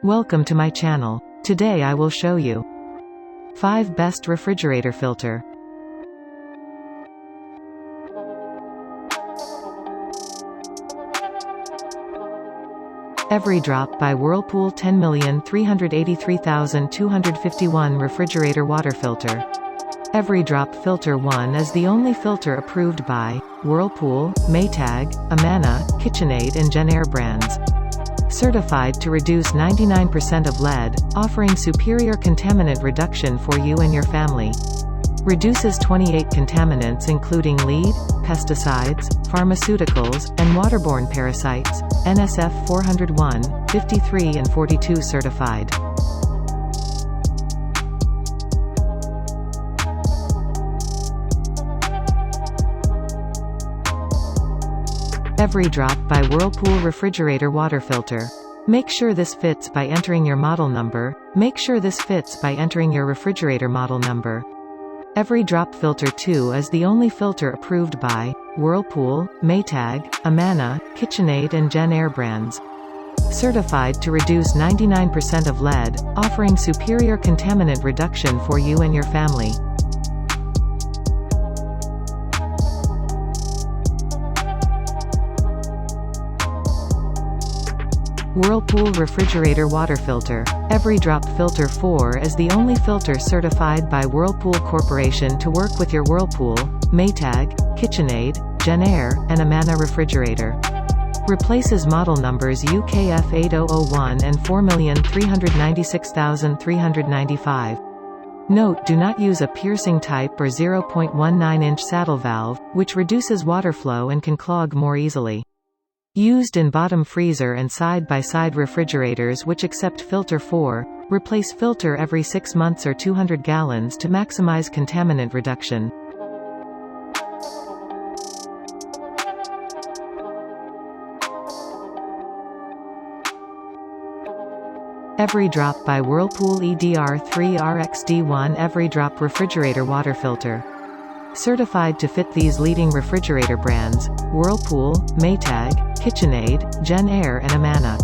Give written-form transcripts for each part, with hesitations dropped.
Welcome to my channel. Today I will show you 5 best refrigerator filter. Everydrop by Whirlpool 10,383,251 refrigerator water filter. Everydrop Filter 1 is the only filter approved by Whirlpool, Maytag, Amana, KitchenAid and Genair brands. Certified to reduce 99% of lead, offering superior contaminant reduction for you and your family. Reduces 28 contaminants including lead, pesticides, pharmaceuticals, and waterborne parasites, NSF 401, 53 and 42 certified. Everydrop by Whirlpool refrigerator water filter. Make sure this fits by entering your model number. Make sure this fits by entering your refrigerator model number. Everydrop Filter 2 is the only filter approved by Whirlpool, Maytag, Amana, KitchenAid and Genair brands. Certified to reduce 99% of lead, offering superior contaminant reduction for you and your family. Whirlpool refrigerator water filter. Everydrop Filter 4 is the only filter certified by Whirlpool Corporation to work with your Whirlpool, Maytag, KitchenAid, Genair, and Amana refrigerator. Replaces model numbers UKF 8001 and 4,396,395. Note: do not use a piercing type or 0.19-inch saddle valve, which reduces water flow and can clog more easily. Used in bottom freezer and side-by-side refrigerators which accept Filter 4, replace filter every 6 months or 200 gallons to maximize contaminant reduction. Everydrop by Whirlpool EDR3 RXD1 Everydrop refrigerator water filter. Certified to fit these leading refrigerator brands: Whirlpool, Maytag, KitchenAid, Genair and Amana.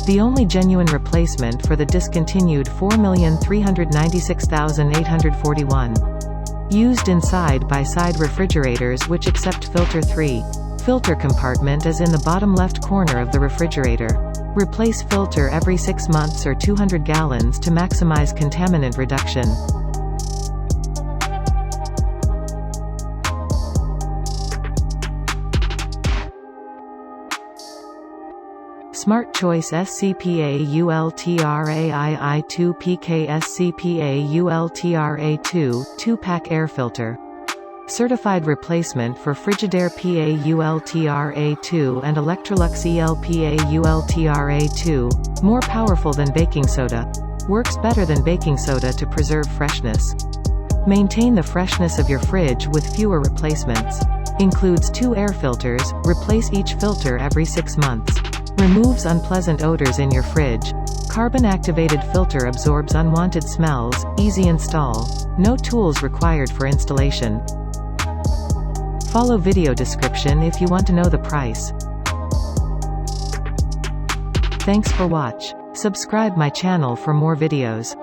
The only genuine replacement for the discontinued 4,396,841. Used in side-by-side refrigerators which accept Filter 3. Filter compartment is in the bottom left corner of the refrigerator. Replace filter every 6 months or 200 gallons to maximize contaminant reduction. Smart Choice SCPA ULTRAII2 PK SCPA ULTRA2 2-pack air filter. Certified replacement for Frigidaire PA ULTRA2 and Electrolux ELPA ULTRA2, more powerful than baking soda. Works better than baking soda to preserve freshness. Maintain the freshness of your fridge with fewer replacements. Includes 2 air filters, replace each filter every 6 months. Removes unpleasant odors in your fridge. Carbon-activated filter absorbs unwanted smells, easy install. No tools required for installation. Follow video description if you want to know the price. Thanks for watch. Subscribe my channel for more videos.